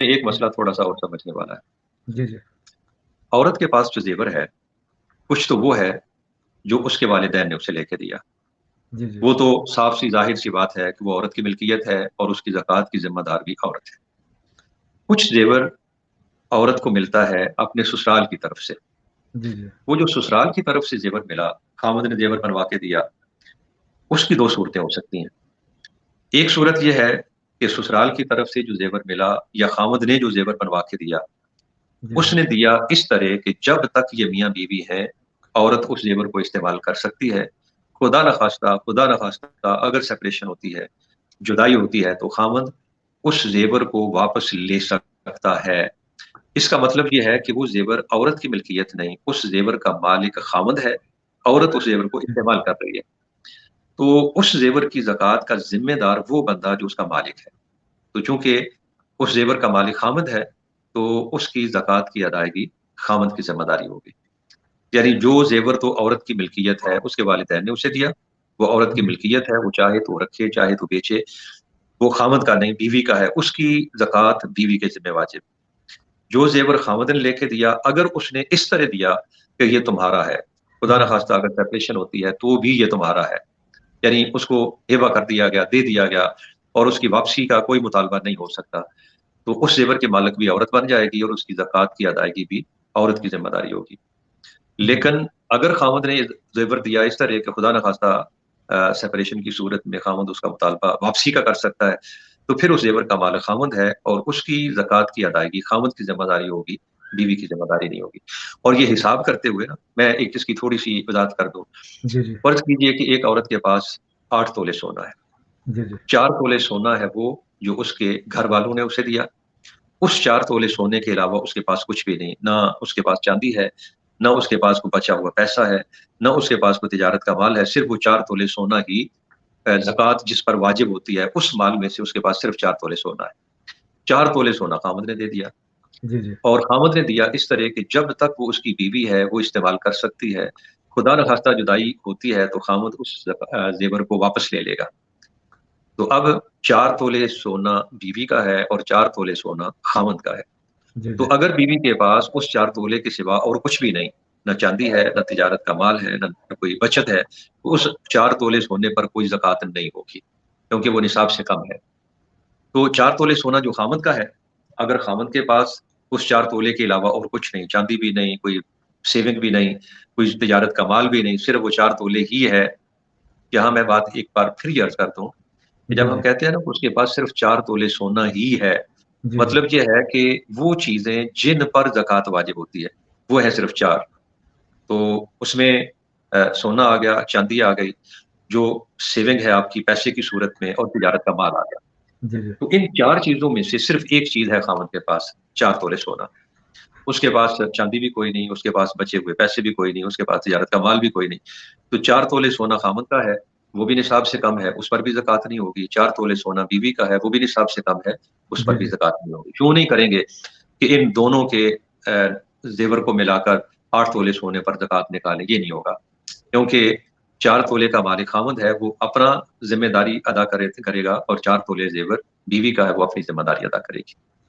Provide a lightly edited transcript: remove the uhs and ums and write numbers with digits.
ایک مسئلہ تھوڑا سا اور سمجھنے والا ہے۔ جی جی عورت کے پاس جو زیور ہے کچھ تو وہ ہے جو اس کے والدین نے اسے لے کے دیا، جی جی وہ تو صاف سی ظاہر سی بات ہے کہ وہ عورت کی ملکیت ہے اور اس کی زکوٰۃ کی ذمہ دار بھی عورت ہے۔ کچھ زیور عورت کو ملتا ہے اپنے سسرال کی طرف سے، جی جی وہ جو سسرال کی طرف سے زیور ملا، خامد نے زیور بنوا کے دیا، اس کی دو صورتیں ہو سکتی ہیں۔ ایک صورت یہ ہے کہ سسرال کی طرف سے جو زیور ملا یا خامد نے جو زیور بنوا کے دیا، جی اس نے دیا اس طرح کہ جب تک یہ میاں بیوی ہیں عورت اس زیور کو استعمال کر سکتی ہے، خدا نخواستہ اگر سپریشن ہوتی ہے، جدائی ہوتی ہے، تو خامد اس زیور کو واپس لے سکتا ہے۔ اس کا مطلب یہ ہے کہ وہ زیور عورت کی ملکیت نہیں، اس زیور کا مالک خامد ہے، عورت اس زیور کو استعمال کر رہی ہے۔ تو اس زیور کی زکوٰۃ کا ذمہ دار وہ بندہ جو اس کا مالک ہے۔ تو چونکہ اس زیور کا مالک خامد ہے تو اس کی زکوٰۃ کی ادائیگی خامد کی ذمہ داری ہوگی۔ یعنی جو زیور تو عورت کی ملکیت ہے، اس کے والدین نے اسے دیا، وہ عورت کی جی ملکیت ہے، وہ چاہے تو رکھے چاہے تو بیچے، وہ خامد کا نہیں بیوی کا ہے، اس کی زکوٰۃ بیوی کے ذمہ واجب۔ جو زیور خامد نے لے کے دیا، اگر اس نے اس طرح دیا کہ یہ تمہارا ہے، خدا جی نخواستہ اگر سپریشن ہوتی ہے تو بھی یہ تمہارا ہے، یعنی اس کو ہیبا کر دیا گیا، دے دیا گیا، اور اس کی واپسی کا کوئی مطالبہ نہیں ہو سکتا، تو اس زیور کے مالک بھی عورت بن جائے گی اور اس کی زکوٰۃ کی ادائیگی بھی عورت کی ذمہ داری ہوگی۔ جی لیکن اگر خامد نے زیور دیا اس طرح کہ خدا نخواستہ سپریشن کی صورت میں خامد اس کا مطالبہ واپسی کا کر سکتا ہے، تو پھر اس زیور کا مالک خامد ہے اور اس کی زکوٰۃ کی ادائیگی خامد کی ذمہ داری ہوگی، بیوی کی ذمہ داری نہیں ہوگی۔ اور یہ حساب کرتے ہوئے نا میں ایک چیز کی تھوڑی سی وضاحت کر دوں۔ جی جی فرض کیجئے کہ ایک عورت کے پاس 8 تولے سونا ہے، جی جی 4 تولے سونا ہے وہ جو اس کے گھر والوں نے اسے دیا، اس 4 تولے سونے کے علاوہ اس کے پاس کچھ بھی نہیں، نہ اس کے پاس چاندی ہے، نہ اس کے پاس کوئی بچا ہوا پیسہ ہے، نہ اس کے پاس کوئی تجارت کا مال ہے، صرف وہ 4 تولے سونا ہی زکوٰۃ جس پر واجب ہوتی ہے اس مال میں سے اس کے پاس صرف 4 تولے سونا ہے۔ 4 تولے سونا خامد نے دے دیا، جی جی اور خامد نے دیا اس طرح کہ جب تک وہ اس کی بیوی ہے وہ استعمال کر سکتی ہے، خدا نخواستہ جدائی ہوتی ہے تو خامد اس زیور کو واپس لے لے گا۔ تو اب 4 تولے سونا بیوی کا ہے اور 4 تولے سونا خامد کا ہے۔ جی تو اگر بیوی کے پاس اس 4 تولے کے سوا اور کچھ بھی نہیں، نہ چاندی ہے، نہ تجارت کا مال ہے، نہ کوئی بچت ہے، تو اس 4 تولے سونے پر کوئی زکوٰۃ نہیں ہوگی کیونکہ وہ نصاب سے کم ہے۔ تو 4 تولے سونا جو خامد کا ہے، اگر خامد کے پاس اس 4 تولے کے علاوہ اور کچھ نہیں، چاندی بھی نہیں، کوئی سیونگ بھی نہیں، کوئی تجارت کا مال بھی نہیں، صرف وہ 4 تولے ہی ہے۔ یہاں میں بات ایک بار پھر یہ عرض کرتا ہوں کہ جی جب ہم جی کہتے ہیں نا کہ اس کے پاس صرف 4 تولے سونا ہی ہے، جی جی مطلب یہ ہے کہ وہ چیزیں جن پر زکوٰۃ واجب ہوتی ہے وہ ہے صرف 4۔ تو اس میں سونا آ گیا، چاندی آ گئی، جو سیونگ ہے آپ کی پیسے کی صورت میں، اور تجارت کا مال آ گیا۔ جی جی تو ان 4 چیزوں میں سے صرف ایک چیز ہے خامد کے پاس، 4 تولے سونا۔ اس کے پاس چاندی بھی کوئی نہیں، اس کے پاس بچے ہوئے پیسے بھی کوئی نہیں، اس کے پاس تجارت کا مال بھی کوئی نہیں۔ تو 4 تولے سونا خامد کا ہے، وہ بھی نصاب سے کم ہے، اس پر بھی زکوٰۃ نہیں ہوگی۔ 4 تولے سونا بیوی کا ہے، وہ بھی نصاب سے کم ہے، اس پر جی بھی جی زکوٰۃ نہیں ہوگی۔ کیوں نہیں کریں گے کہ ان دونوں کے زیور کو ملا کر 8 تولے سونے پر زکوٰۃ نکالیں، یہ نہیں ہوگا، کیونکہ 4 تولے کا مالک خامد ہے، وہ اپنا ذمہ داری ادا کرے گا، اور 4 تولے زیور بیوی کا ہے، وہ اپنی ذمہ داری ادا کرے گی۔